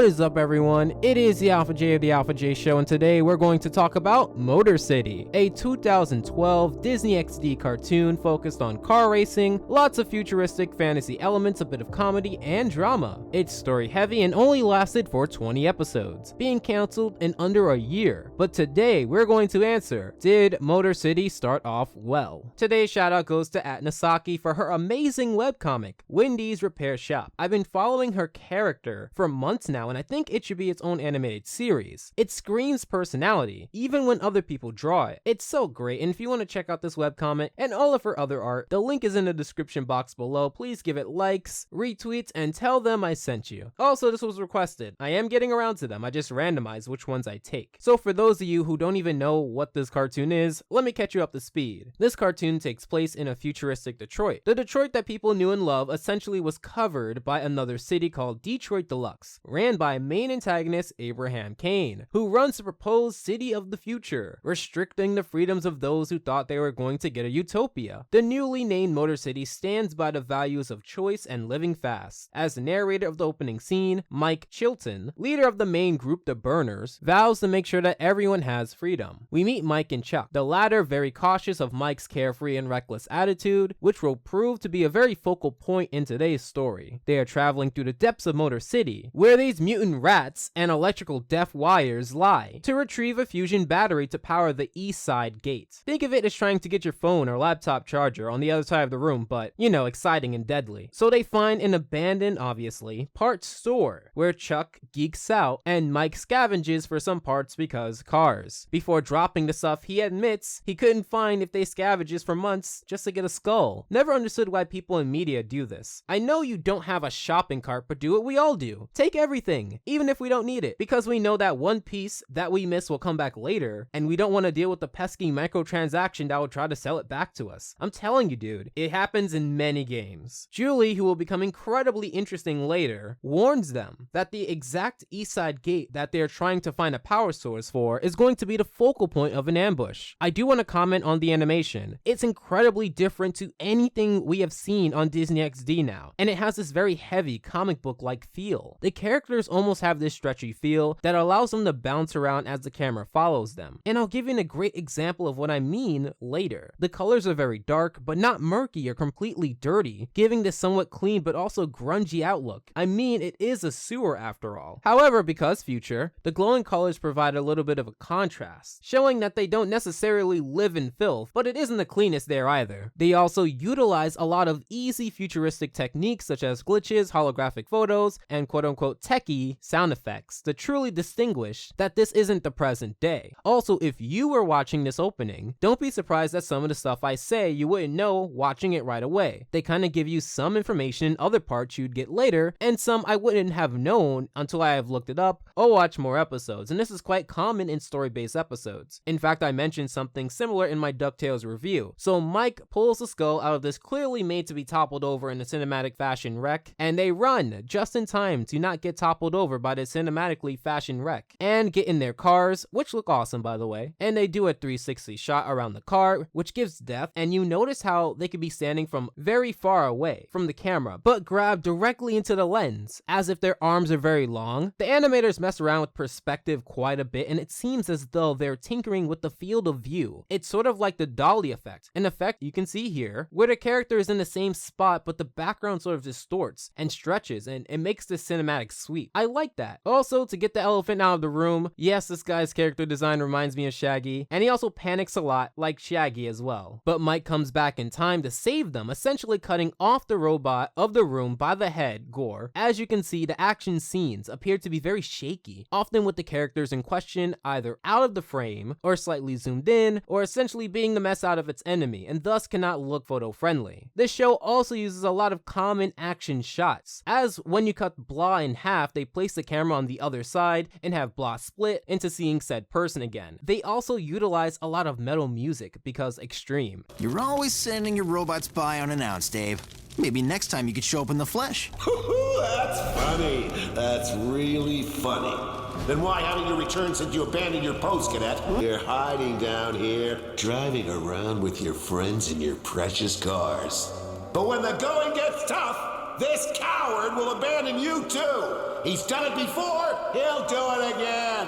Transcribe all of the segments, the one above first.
What is up, everyone? It is the Alpha J of the Alpha J Show, and today we're going to talk about Motorcity, a 2012 Disney XD cartoon focused on car racing, lots of futuristic fantasy elements, a bit of comedy, and drama. It's story heavy and only lasted for 20 episodes, being cancelled in under a year. But today we're going to answer, did Motorcity start off well? Today's shout out goes to Nasaki for her amazing webcomic, Wendy's Repair Shop. I've been following her character for months now, and I think it should be its own animated series. It screams personality, even when other people draw it. It's so great, and if you want to check out this webcomic and all of her other art, the link is in the description box below. Please give it likes, retweets, and tell them I sent you. Also, this was requested. I am getting around to them. I just randomized which ones I take. So for those of you who don't even know what this cartoon is, let me catch you up to speed. This cartoon takes place in a futuristic Detroit. The Detroit that people knew and love essentially was covered by another city called Detroit Deluxe, ran by main antagonist Abraham Kane, who runs the proposed city of the future, restricting the freedoms of those who thought they were going to get a utopia. The newly named Motorcity stands by the values of choice and living fast. As the narrator of the opening scene, Mike Chilton, leader of the main group the Burners, vows to make sure that everyone has freedom. We meet Mike and Chuck, the latter very cautious of Mike's carefree and reckless attitude, which will prove to be a very focal point in today's story. They are traveling through the depths of Motor City, where these mutant rats and electrical deaf wires lie, to retrieve a fusion battery to power the east side gate. Think of it as trying to get your phone or laptop charger on the other side of the room, but, you know, exciting and deadly. So they find an abandoned, obviously, parts store, where Chuck geeks out and Mike scavenges for some parts because cars. Before dropping the stuff, he admits he couldn't find if they scavenges for months just to get a skull. Never understood why people in media do this. I know you don't have a shopping cart, but do what we all do. Take everything, even if we don't need it, because we know that one piece that we miss will come back later, and we don't want to deal with the pesky microtransaction that will try to sell it back to us. I'm telling you, dude, it happens in many games. Julie, who will become incredibly interesting later, warns them that the exact east side gate that they're trying to find a power source for is going to be the focal point of an ambush. I do want to comment on the animation. It's incredibly different to anything we have seen on Disney XD now, and it has this very heavy comic book-like feel. The characters almost have this stretchy feel that allows them to bounce around as the camera follows them, and I'll give you a great example of what I mean later. The colors are very dark, but not murky or completely dirty, giving this somewhat clean but also grungy outlook. I mean, it is a sewer after all. However, because future, the glowing colors provide a little bit of a contrast, showing that they don't necessarily live in filth, but it isn't the cleanest there either. They also utilize a lot of easy futuristic techniques such as glitches, holographic photos, and quote-unquote techie sound effects to truly distinguish that this isn't the present day. Also, if you were watching this opening, don't be surprised that some of the stuff I say you wouldn't know watching it right away. They kind of give you some information in other parts you'd get later, and some I wouldn't have known until I have looked it up or watched more episodes, and this is quite common in story-based episodes. In fact, I mentioned something similar in my DuckTales review. So Mike pulls the skull out of this clearly made to be toppled over in a cinematic fashion wreck, and they run just in time to not get toppled over by the cinematically fashioned wreck, and get in their cars, which look awesome by the way, and they do a 360 shot around the car, which gives depth, and you notice how they could be standing from very far away from the camera, but grab directly into the lens, as if their arms are very long. The animators mess around with perspective quite a bit, and it seems as though they're tinkering with the field of view. It's sort of like the dolly effect, an effect you can see here, where the character is in the same spot, but the background sort of distorts and stretches, and it makes this cinematic sweep. I like that. Also, to get the elephant out of the room, yes, this guy's character design reminds me of Shaggy, and he also panics a lot, like Shaggy as well. But Mike comes back in time to save them, essentially cutting off the robot of the room by the head, Gore. As you can see, the action scenes appear to be very shaky, often with the characters in question either out of the frame, or slightly zoomed in, or essentially being the mess out of its enemy, and thus cannot look photo-friendly. This show also uses a lot of common action shots, as when you cut Blah in half, they place the camera on the other side and have Blah split into seeing said person again. They also utilize a lot of metal music because extreme. You're always sending your robots by unannounced, Dave. Maybe next time you could show up in the flesh. That's funny. That's really funny. Then why haven't you returned since you abandoned your post, Cadet? You're hiding down here, driving around with your friends in your precious cars. But when the going gets tough, this coward will abandon you too. He's done it before, he'll do it again.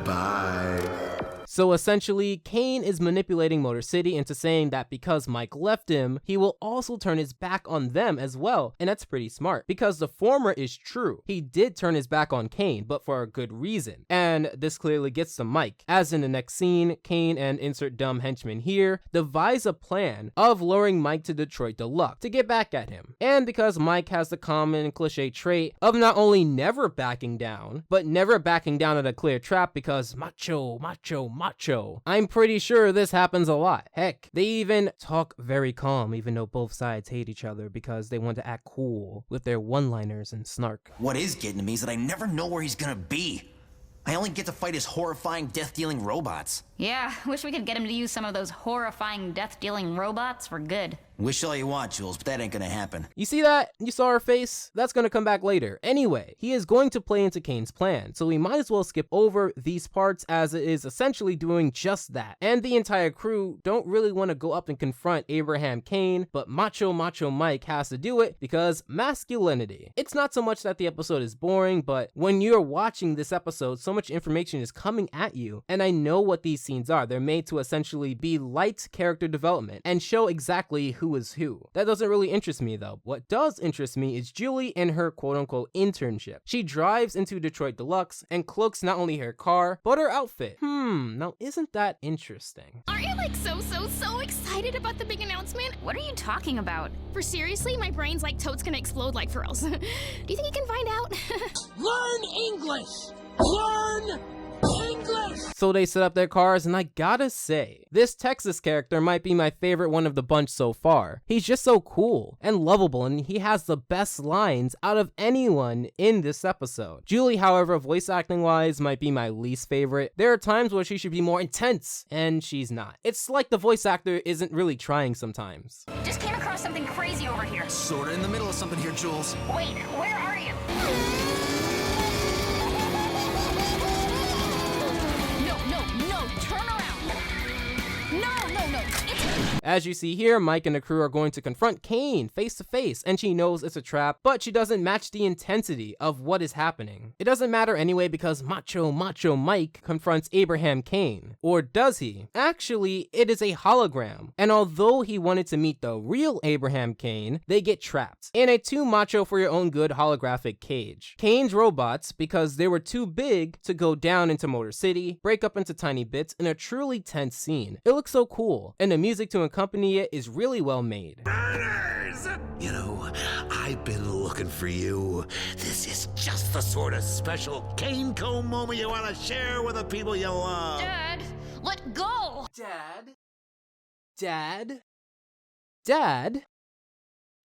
Bye. So essentially, Kane is manipulating Motorcity into saying that because Mike left him, he will also turn his back on them as well, and that's pretty smart, because the former is true. He did turn his back on Kane, but for a good reason, and this clearly gets to Mike, as in the next scene, Kane and insert dumb henchman here devise a plan of luring Mike to Detroit Deluxe to get back at him, and because Mike has the common cliche trait of not only never backing down, but never backing down at a clear trap because macho, I'm pretty sure this happens a lot. Heck, they even talk very calm even though both sides hate each other because they want to act cool with their one-liners and snark. What is getting to me is that I never know where he's gonna be. I only get to fight his horrifying, death-dealing robots. Yeah, wish we could get him to use some of those horrifying, death-dealing robots for good. Wish all you want, Jules, but that ain't gonna happen. You see that? You saw her face? That's gonna come back later. Anyway, he is going to play into Kane's plan, so we might as well skip over these parts as it is essentially doing just that. And the entire crew don't really want to go up and confront Abraham Kane, but Macho Mike has to do it because masculinity. It's not so much that the episode is boring, but when you're watching this episode, so much information is coming at you, and I know what these scenes are. They're made to essentially be light character development and show exactly who is who. That doesn't really interest me though. What does interest me is Julie and her quote-unquote internship. She drives into Detroit Deluxe and cloaks not only her car, but her outfit. Now isn't that interesting? Aren't you like so excited about the big announcement? What are you talking about? For seriously, my brain's like totes gonna explode like for reals. Do you think you can find out? Learn English! Learn English! So they set up their cars, and I gotta say, this Texas character might be my favorite one of the bunch so far. He's just so cool and lovable, and he has the best lines out of anyone in this episode. Julie, however, voice acting wise, might be my least favorite. There are times where she should be more intense, and she's not. It's like the voice actor isn't really trying sometimes. Just came across something crazy over here. Sorta in the middle of something here, Jules. Wait, where are you? No, turn around. No. As you see here, Mike and the crew are going to confront Kane face to face, and she knows it's a trap, but she doesn't match the intensity of what is happening. It doesn't matter anyway because Macho Mike confronts Abraham Kane. Or does he? Actually, it is a hologram, and although he wanted to meet the real Abraham Kane, they get trapped in a too macho for your own good holographic cage. Kane's robots, because they were too big to go down into Motorcity, break up into tiny bits in a truly tense scene. It looks so cool, and the music to accompany it is really well made. Burners! You know, I've been looking for you. This is just the sort of special cane comb moment you want to share with the people you love. Dad, let go! Dad?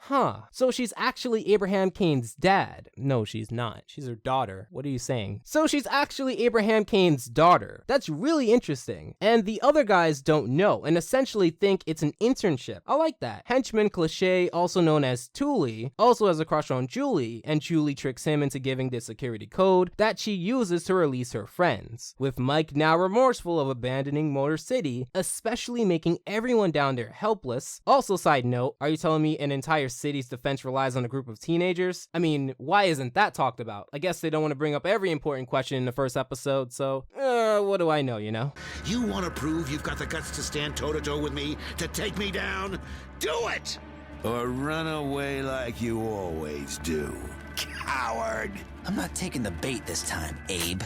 Huh. So she's actually Abraham Kane's dad. No, she's not. She's her daughter. What are you saying? So she's actually Abraham Kane's daughter. That's really interesting. And the other guys don't know and essentially think it's an internship. I like that. Henchman Cliché, also known as Thule, also has a crush on Julie, and Julie tricks him into giving this security code that she uses to release her friends. With Mike now remorseful of abandoning Motorcity, especially making everyone down there helpless. Also, side note, are you telling me an entire city's defense relies on a group of teenagers? I mean, why isn't that talked about? I guess they don't want to bring up every important question in the first episode, so what do I know, you know? You want to prove you've got the guts to stand toe-to-toe with me, to take me down? Do it! Or run away like you always do. Coward! I'm not taking the bait this time, Abe.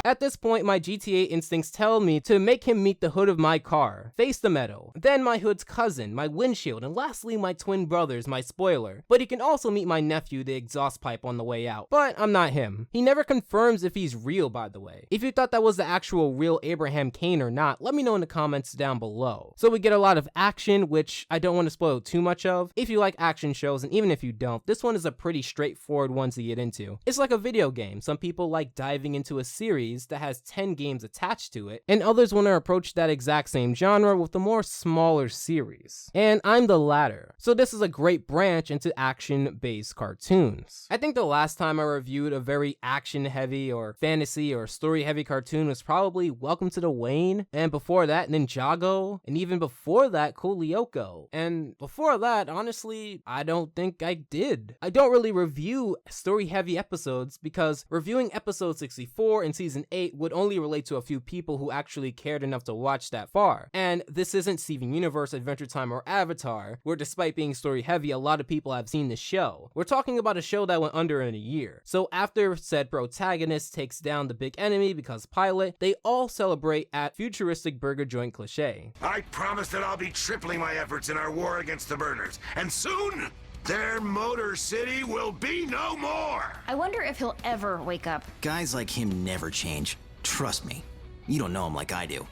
At this point, my GTA instincts tell me to make him meet the hood of my car, face the meadow, then my hood's cousin, my windshield, and lastly my twin brothers, my spoiler. But he can also meet my nephew, the exhaust pipe, on the way out. But I'm not him. He never confirms if he's real, by the way. If you thought that was the actual real Abraham Kane or not, let me know in the comments down below. So we get a lot of action, which I don't want to spoil too much of. If you like action shows, and even if you don't, this one is a pretty straightforward one to get into. It's like a video game. Some people like diving into a series series that has 10 games attached to it, and others want to approach that exact same genre with a more smaller series. And I'm the latter, so this is a great branch into action-based cartoons. I think the last time I reviewed a very action-heavy or fantasy or story-heavy cartoon was probably Welcome to the Wayne, and before that Ninjago, and even before that Cool Lyoko, and before that, honestly, I don't think I did. I don't really review story-heavy episodes because reviewing episode 64 in season 8 would only relate to a few people who actually cared enough to watch that far. And this isn't Steven Universe, Adventure Time, or Avatar, where despite being story-heavy, a lot of people have seen the show. We're talking about a show that went under in a year. So after said protagonist takes down the big enemy because pilot, they all celebrate at futuristic burger joint Cliché. I promise that I'll be tripling my efforts in our war against the burners, and soon their Motor City will be no more! I wonder if he'll ever wake up. Guys like him never change. Trust me. You don't know him like I do.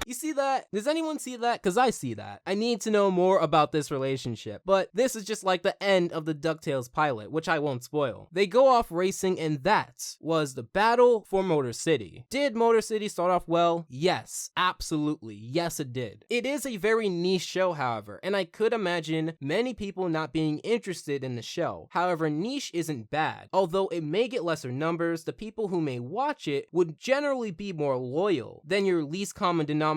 You see that? Does anyone see that? Because I see that. I need to know more about this relationship. But this is just like the end of the DuckTales pilot, which I won't spoil. They go off racing, and that was the battle for Motor City. Did Motor City start off well? Yes, absolutely. Yes, it did. It is a very niche show, however, and I could imagine many people not being interested in the show. However, niche isn't bad. Although it may get lesser numbers, the people who may watch it would generally be more loyal than your least common denominator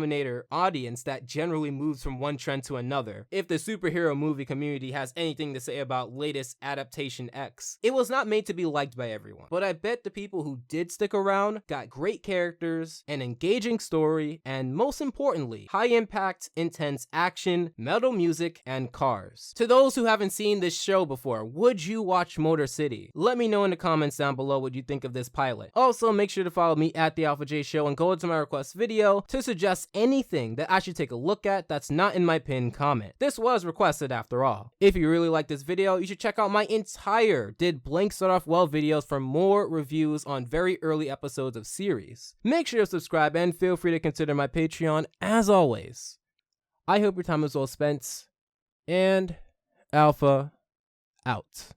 audience that generally moves from one trend to another. If the superhero movie community has anything to say about latest adaptation X, it was not made to be liked by everyone, but I bet the people who did stick around got great characters, an engaging story, and most importantly, high impact, intense action, metal music, and cars. To those who haven't seen this show before, would you watch Motor City? Let me know in the comments down below what you think of this pilot. Also, make sure to follow me at the Alpha J Show and go to my request video to suggest anything that I should take a look at that's not in my pinned comment. This was requested after all. If you really like this video, you should check out my entire Did Blank Start Off Well videos for more reviews on very early episodes of series. Make sure to subscribe and feel free to consider my Patreon. As always, I hope your time is well spent, and Alpha out.